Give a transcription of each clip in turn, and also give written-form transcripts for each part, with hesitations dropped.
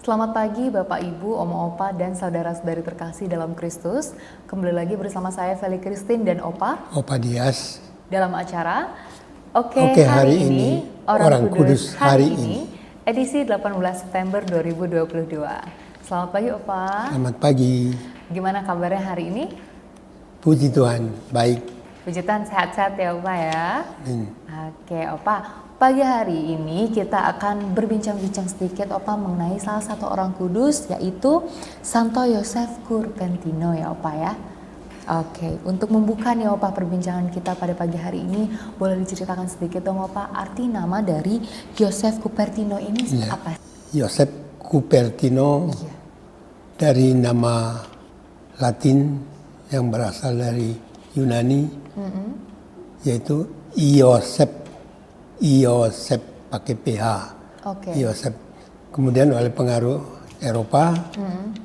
Selamat pagi Bapak Ibu, Oma Opa, dan saudara-saudari terkasih dalam Kristus. Kembali lagi bersama saya Feli Christine dan Opa Dias. Dalam acara Oke, hari ini Orang Kudus hari ini. Edisi 18 September 2022. Selamat pagi Opa. Selamat pagi. Gimana kabarnya hari ini? Puji Tuhan, baik. Puji Tuhan, sehat-sehat ya Opa ya. Hmm. Oke Opa. Pagi hari ini kita akan berbincang-bincang sedikit Opa mengenai salah satu orang kudus, yaitu Santo Yosef Cupertino ya Opa ya. Oke, untuk membuka nih Opa perbincangan kita pada pagi hari ini, boleh diceritakan sedikit dong Opa arti nama dari Yosef Cupertino ini apa? Yosef Cupertino dari nama Latin yang berasal dari Yunani, yaitu Iosef pakai PH. Iosef. Kemudian oleh pengaruh Eropa,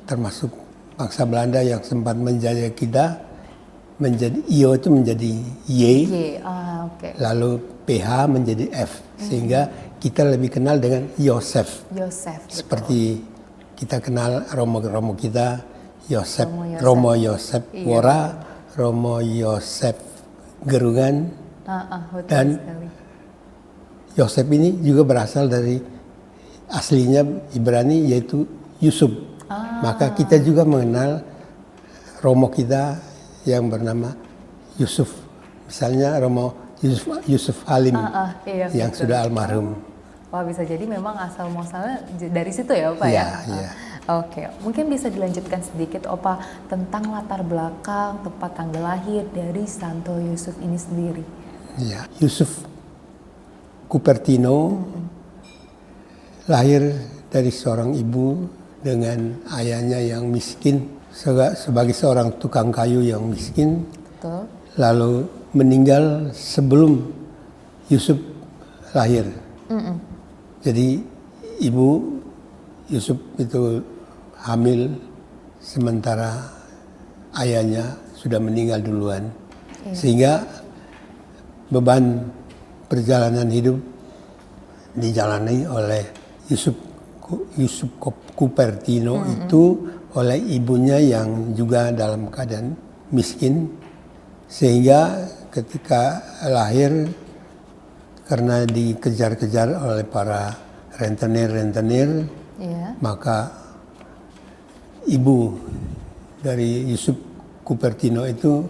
termasuk bangsa Belanda yang sempat menjajah kita, menjadi Io itu menjadi Y. Lalu PH menjadi F, sehingga kita lebih kenal dengan Yosef. Seperti kita kenal Romo kita, Yosef, Romo Yosef Wora, Romo Yosef Gerungan, dan Yosef ini juga berasal dari aslinya Ibrani, yaitu Yusuf. Maka kita juga mengenal Romo kita yang bernama Yusuf. Misalnya Romo Yusuf Halim yang sudah almarhum. Wah, bisa jadi memang asal muasalnya dari situ ya Opa ya? Iya. Oke, mungkin bisa dilanjutkan sedikit Opa tentang latar belakang tempat tanggal lahir dari Santo Yusuf ini sendiri. Iya, Yusuf Cupertino lahir dari seorang ibu dengan ayahnya yang miskin, sebagai seorang tukang kayu yang miskin. Betul. Lalu meninggal sebelum Yusuf lahir. Jadi ibu Yusuf itu hamil sementara ayahnya sudah meninggal duluan. Sehingga beban perjalanan hidup dijalani oleh Yusuf Cupertino itu oleh ibunya yang juga dalam keadaan miskin, sehingga ketika lahir karena dikejar-kejar oleh para rentenir, maka ibu dari Yusuf Cupertino itu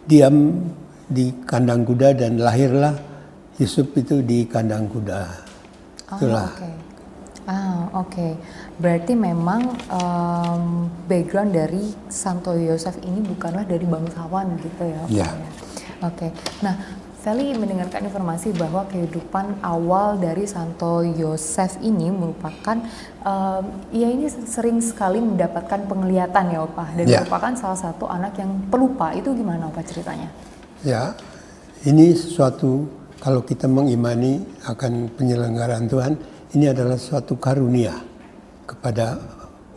diam di kandang kuda dan lahirlah Yusuf itu di kandang kuda. Itulah. Oke. Berarti memang background dari Santo Yosef ini bukanlah dari bangsawan gitu ya? Ya. Oke. Nah, Feli mendengarkan informasi bahwa kehidupan awal dari Santo Yosef ini merupakan ia ini sering sekali mendapatkan penglihatan ya Opa, dan merupakan salah satu anak yang pelupa. Itu gimana Opa ceritanya? Ya, ini sesuatu kalau kita mengimani akan penyelenggaraan Tuhan, ini adalah suatu karunia kepada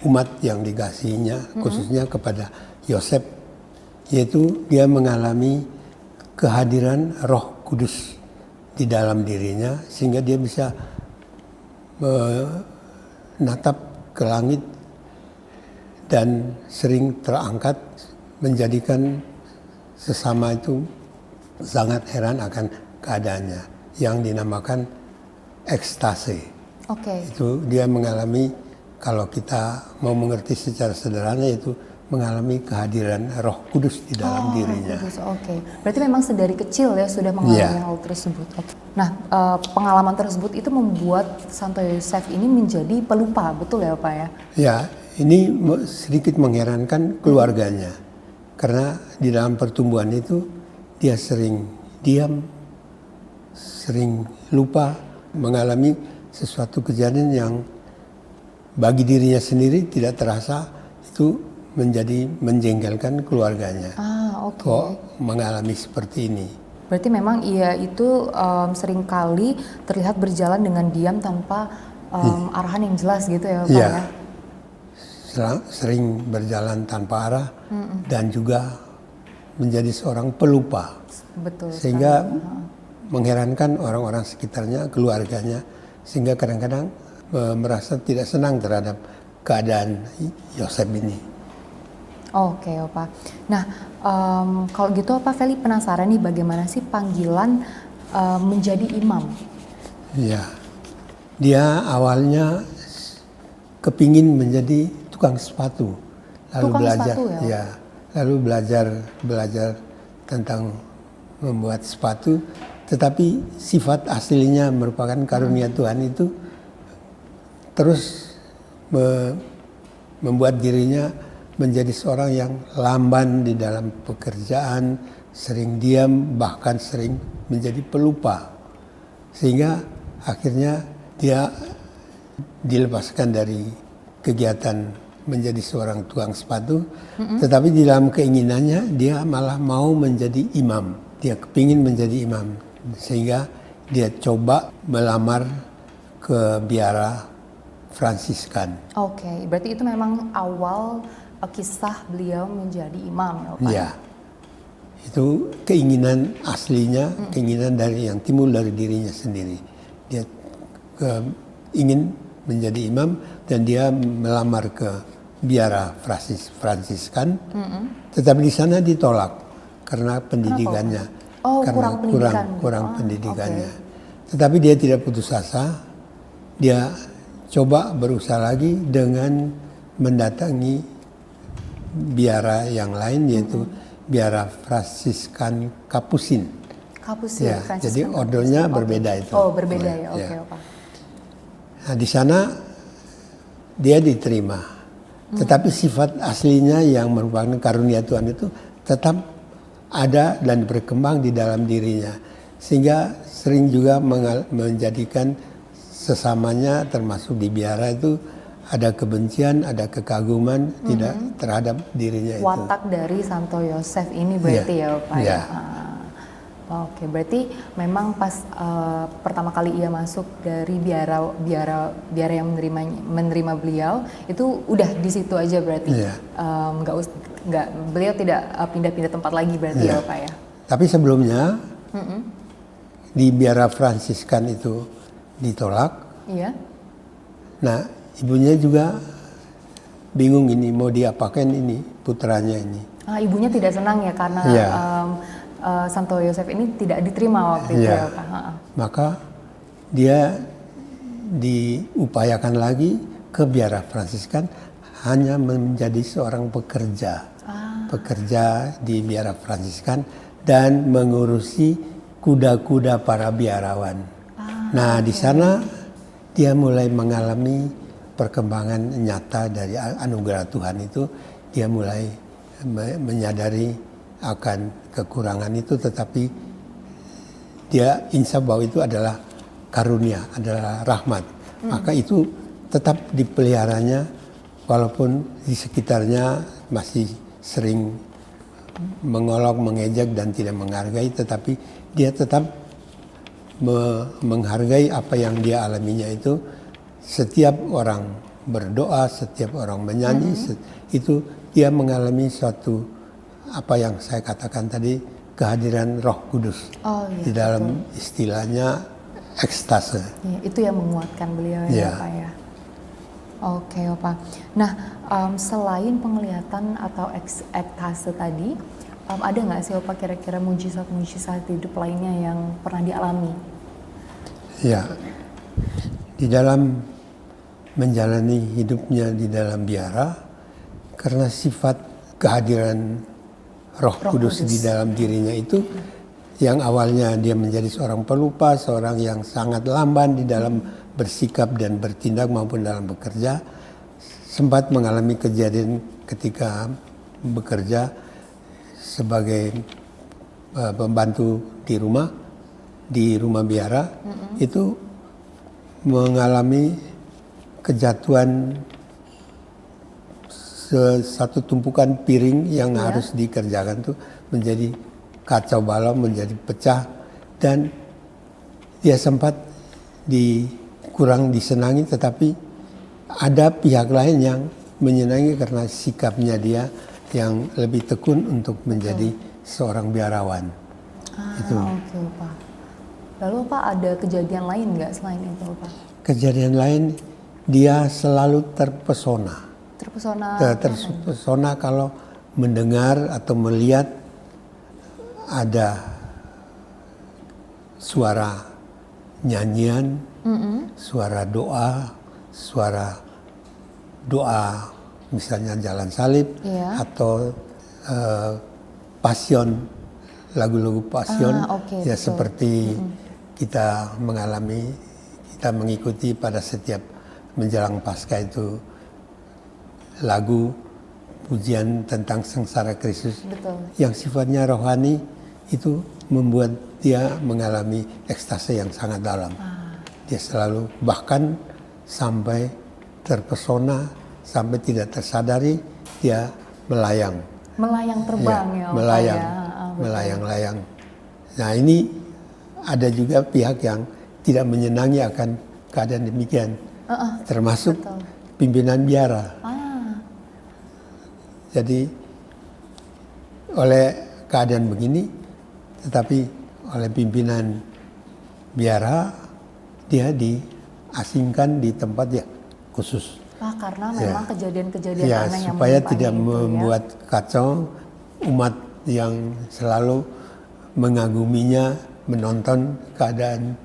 umat yang dikasihinya, khususnya kepada Yosef, yaitu dia mengalami kehadiran Roh Kudus di dalam dirinya, sehingga dia bisa menatap ke langit dan sering terangkat, menjadikan sesama itu sangat heran akan keadaannya, yang dinamakan ekstase. Itu dia mengalami, kalau kita mau mengerti secara sederhana, yaitu mengalami kehadiran Roh Kudus di dalam dirinya. Berarti memang sedari kecil ya sudah mengalami hal tersebut. Nah, pengalaman tersebut itu membuat Santo Yosef ini menjadi pelupa, betul ya Pak ya? Ya, ini sedikit mengherankan keluarganya, karena di dalam pertumbuhan itu dia sering diam, sering lupa, mengalami sesuatu kejadian yang bagi dirinya sendiri tidak terasa, itu menjadi menjengkelkan keluarganya. Kok mengalami seperti ini? Berarti memang ia itu seringkali terlihat berjalan dengan diam tanpa arahan yang jelas gitu ya Pak ya? Sering berjalan tanpa arah dan juga menjadi seorang pelupa. Betul. Sehingga mengherankan orang-orang sekitarnya, keluarganya, sehingga kadang-kadang merasa tidak senang terhadap keadaan Yosef ini. Oke, Opa. Nah, kalau gitu Opa Feli penasaran nih bagaimana sih panggilan menjadi imam? Ya, dia awalnya kepingin menjadi tukang sepatu, lalu Tukang belajar, sepatu ya? lalu belajar tentang membuat sepatu, tetapi sifat aslinya merupakan karunia Tuhan itu terus membuat dirinya menjadi seorang yang lamban di dalam pekerjaan, sering diam, bahkan sering menjadi pelupa. Sehingga akhirnya dia dilepaskan dari kegiatan menjadi seorang tukang sepatu, tetapi di dalam keinginannya dia malah mau menjadi imam. Dia kepingin menjadi imam, sehingga dia coba melamar ke biara Fransiskan. Oke, berarti itu memang awal kisah beliau menjadi imam ya, Opa? Ya, itu keinginan aslinya, keinginan dari yang timbul dari dirinya sendiri. Dia ingin menjadi imam dan dia melamar ke biara Fransiskan, tetapi di sana ditolak karena pendidikannya, karena kurang pendidikannya. Okay. Tetapi dia tidak putus asa, dia coba berusaha lagi dengan mendatangi biara yang lain, yaitu biara Fransiskan Kapusin. Kapusin, ya, jadi ordernya berbeda itu. Oh, berbeda ya, oke, Opa. Nah, di sana dia diterima, tetapi sifat aslinya yang merupakan karunia Tuhan itu tetap ada dan berkembang di dalam dirinya, sehingga sering juga menjadikan sesamanya termasuk di biara itu ada kebencian, ada kekaguman tidak terhadap dirinya itu. Watak dari Santo Yosef ini berarti ya, Pak ya. Oke, berarti memang pas pertama kali ia masuk dari biara yang menerima beliau itu udah di situ aja berarti. Nggak beliau tidak pindah-pindah tempat lagi berarti ya, Pak ya. Tapi sebelumnya di biara Fransiskan itu ditolak. Iya. Nah, ibunya juga bingung ini mau diapakan ini putranya ini. Ibunya tidak senang ya karena Santo Yosef ini tidak diterima waktu itu ya, Pak. Maka dia diupayakan lagi ke biara Fransiskan hanya menjadi seorang pekerja. Pekerja di biara Fransiskan dan mengurusi kuda-kuda para biarawan. Nah, di sana dia mulai mengalami perkembangan nyata dari anugerah Tuhan itu. Dia mulai menyadari akan kekurangan itu, tetapi dia insya bahwa itu adalah karunia, adalah rahmat. Maka itu tetap dipeliharanya walaupun di sekitarnya masih sering mengolok, mengejek dan tidak menghargai, tetapi dia tetap menghargai apa yang dia alaminya itu. Setiap orang berdoa, setiap orang menyanyi, itu dia mengalami suatu apa yang saya katakan tadi, kehadiran Roh Kudus di dalam istilahnya ekstase. Ya, itu yang menguatkan beliau ya, Pak ya. Oke, Opa. Nah, selain penglihatan atau ekstase tadi, ada nggak sih Opa kira-kira mujizat-mujizat hidup lainnya yang pernah dialami? Ya, di dalam menjalani hidupnya di dalam biara, karena sifat kehadiran Roh Kudus di dalam dirinya itu, yang awalnya dia menjadi seorang pelupa, seorang yang sangat lamban di dalam bersikap dan bertindak maupun dalam bekerja, sempat mengalami kejadian ketika bekerja sebagai pembantu di rumah biara, itu mengalami kejatuhan satu tumpukan piring yang harus dikerjakan tuh menjadi kacau balau, menjadi pecah, dan dia sempat kurang disenangi, tetapi ada pihak lain yang menyenangi karena sikapnya dia yang lebih tekun untuk menjadi seorang biarawan. Oke, Pak. Lalu Pak, ada kejadian lain nggak selain itu, Pak? Kejadian lain dia selalu terpesona. Terpesona kalau mendengar atau melihat ada suara nyanyian, suara doa misalnya jalan salib, atau pasion, lagu-lagu pasion, ya seperti kita mengikuti pada setiap menjelang Paskah itu lagu pujian tentang sengsara Kristus. Yang sifatnya rohani itu membuat dia mengalami ekstase yang sangat dalam. Dia selalu bahkan sampai terpesona, sampai tidak tersadari dia melayang terbang melayang. Nah ini ada juga pihak yang tidak menyenangi akan keadaan demikian, termasuk pimpinan biara. Jadi oleh keadaan begini, tetapi oleh pimpinan biara dia diasingkan di tempat yang khusus. Karena memang kejadian-kejadian aneh yang supaya tidak membuat kacau umat yang selalu mengaguminya, menonton keadaan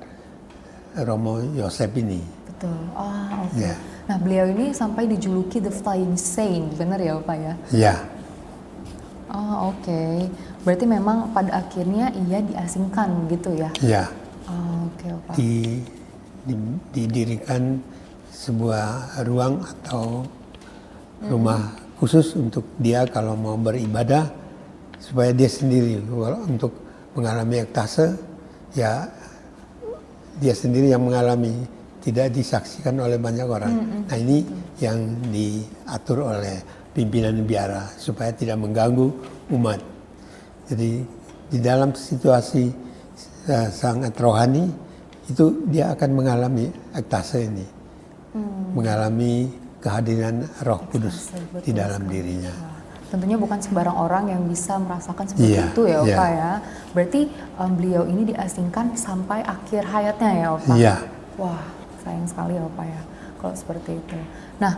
Romo Yosef ini. Betul. Nah, beliau ini sampai dijuluki The Flying Saint, benar ya Pak ya? Iya. Berarti memang pada akhirnya ia diasingkan gitu ya? Iya. Pak. Didirikan sebuah ruang atau rumah khusus untuk dia kalau mau beribadah, supaya dia sendiri untuk mengalami ekstase, ya dia sendiri yang mengalami, tidak disaksikan oleh banyak orang. Nah ini yang diatur oleh pimpinan biara supaya tidak mengganggu umat. Jadi di dalam situasi sangat rohani itu dia akan mengalami ekstase ini, mengalami kehadiran Roh Kudus di dalam dirinya. Tentunya bukan sembarang orang yang bisa merasakan seperti itu ya Pak ya. Berarti beliau ini diasingkan sampai akhir hayatnya ya Pak? Iya. Wah, sayang sekali ya Pak ya kalau seperti itu. Nah,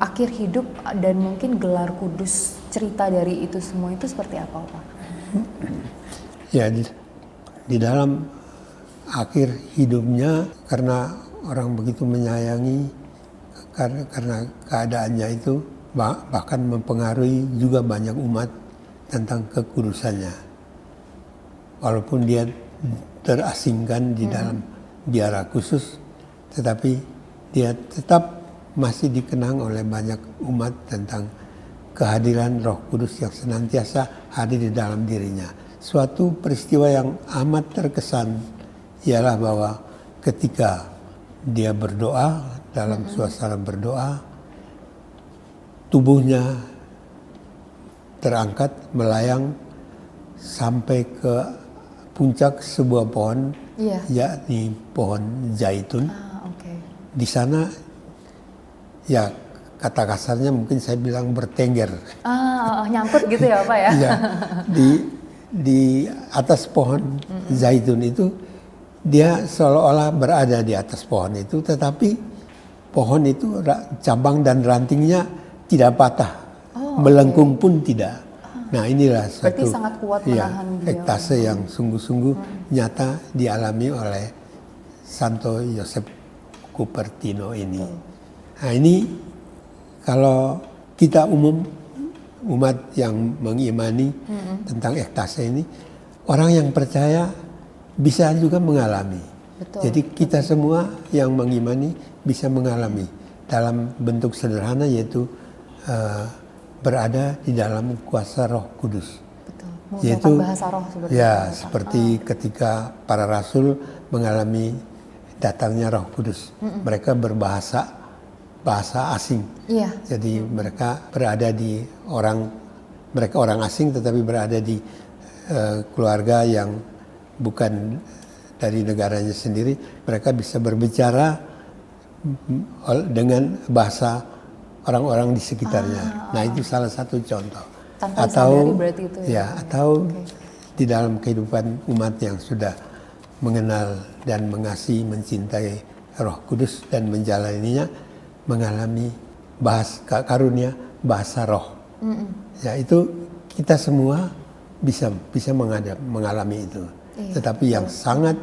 akhir hidup dan mungkin gelar kudus, cerita dari itu semua itu seperti apa Pak? Ya, di dalam akhir hidupnya, karena orang begitu menyayangi, karena keadaannya itu bahkan mempengaruhi juga banyak umat tentang kekudusannya. Walaupun dia terasingkan di dalam biara khusus, tetapi dia tetap masih dikenang oleh banyak umat tentang kehadiran Roh Kudus yang senantiasa hadir di dalam dirinya. Suatu peristiwa yang amat terkesan ialah bahwa ketika dia berdoa, dalam suasana berdoa, tubuhnya terangkat melayang sampai ke puncak sebuah pohon, yakni pohon zaitun. Di sana, ya kata kasarnya mungkin saya bilang bertengger. Nyangkut gitu ya Pak ya? Ya, di atas pohon zaitun itu, dia seolah-olah berada di atas pohon itu, tetapi pohon itu cabang dan rantingnya tidak patah, melengkung pun tidak. Nah inilah satu sangat kuat menahan ekstase yang sungguh-sungguh nyata dialami oleh Santo Yosef Cupertino ini. Nah ini kalau kita umat yang mengimani tentang ekstase ini, orang yang percaya bisa juga mengalami. Jadi kita semua yang mengimani bisa mengalami dalam bentuk sederhana, yaitu berada di dalam kuasa Roh Kudus. Yaitu bahasa roh seperti ketika para rasul mengalami datangnya Roh Kudus. Mereka berbahasa asing. Jadi mereka berada di mereka orang asing tetapi berada di keluarga yang bukan dari negaranya sendiri. Mereka bisa berbicara dengan bahasa orang-orang di sekitarnya. Nah itu salah satu contoh. Tanpa disadari berarti itu atau di dalam kehidupan umat yang sudah mengenal dan mengasihi, mencintai Roh Kudus dan menjalaninya mengalami karunia bahasa roh. Ya itu kita semua bisa mengalami itu. Iya, Tetapi yang sangat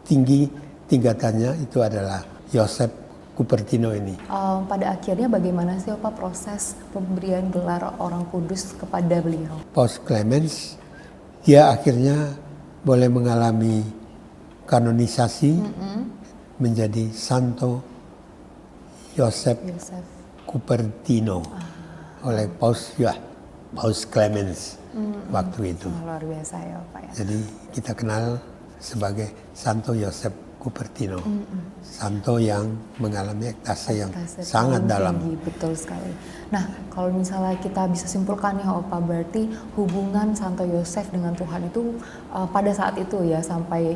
tinggi tingkatannya itu adalah Yosef Cupertino ini. Pada akhirnya bagaimana sih Pak proses pemberian gelar orang kudus kepada beliau? Paus Clemens dia akhirnya boleh mengalami kanonisasi menjadi Santo Yosef Cupertino oleh Paus Clemens waktu itu. Luar biasa ya Pak ya. Jadi kita kenal sebagai Santo Yosef Cupertino, santo yang mengalami ekstase yang sangat dalam. Tinggi, betul sekali. Nah, kalau misalnya kita bisa simpulkan ya Opa, berarti hubungan Santo Yosef dengan Tuhan itu pada saat itu ya sampai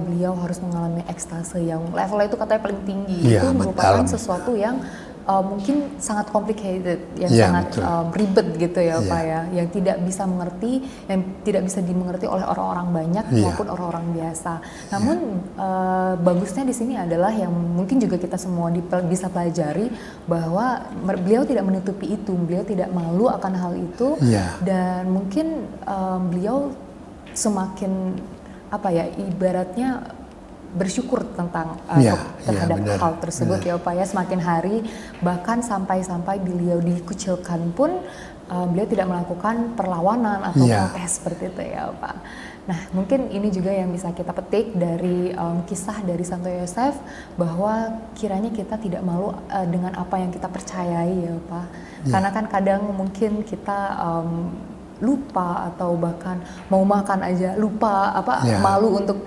beliau harus mengalami ekstase yang levelnya itu katanya paling tinggi. Ya, itu merupakan dalam. sesuatu yang mungkin sangat complicated, yang Ya, sangat ribet gitu ya Pak ya, yang tidak bisa dimengerti oleh orang-orang banyak maupun orang-orang biasa. Namun bagusnya di sini adalah yang mungkin juga kita semua bisa pelajari bahwa beliau tidak menutupi itu, beliau tidak malu akan hal itu, dan mungkin beliau semakin ibaratnya bersyukur terhadap hal tersebut ya Pak ya, semakin hari bahkan sampai beliau dikucilkan pun beliau tidak melakukan perlawanan atau protes seperti itu ya Pak. Nah mungkin ini juga yang bisa kita petik dari kisah dari Santo Yosef, bahwa kiranya kita tidak malu dengan apa yang kita percayai ya Pak, karena kan kadang mungkin kita lupa atau bahkan mau makan aja lupa malu untuk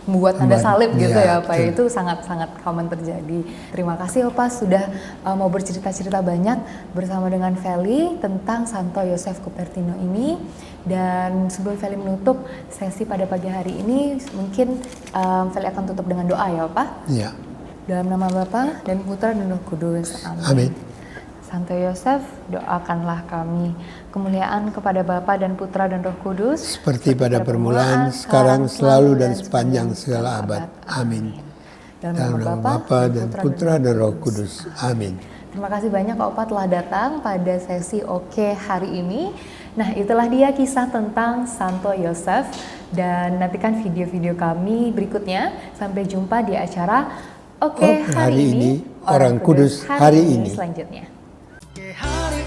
membuat tanda salib gitu ya Pak. Itu sangat-sangat common terjadi. Terima kasih Opa sudah mau bercerita-cerita banyak bersama dengan Feli tentang Santo Yosef Cupertino ini. Dan sebelum Feli menutup sesi pada pagi hari ini, mungkin Feli akan tutup dengan doa ya Opa. Iya. Dalam nama Bapa dan Putra dan Roh Kudus. Amin. Santo Yosef, doakanlah kami kemuliaan kepada Bapa dan Putra dan Roh Kudus, seperti pada permulaan, sekarang, selalu, dan sepanjang segala abad. Amin. Dalam nama Bapa dan Putra dan Roh Kudus. Amin. Terima kasih banyak Opa telah datang pada sesi Oke hari ini. Nah, itulah dia kisah tentang Santo Yosef, dan nantikan video-video kami berikutnya. Sampai jumpa di acara Oke hari ini, Orang Kudus hari ini selanjutnya. Hari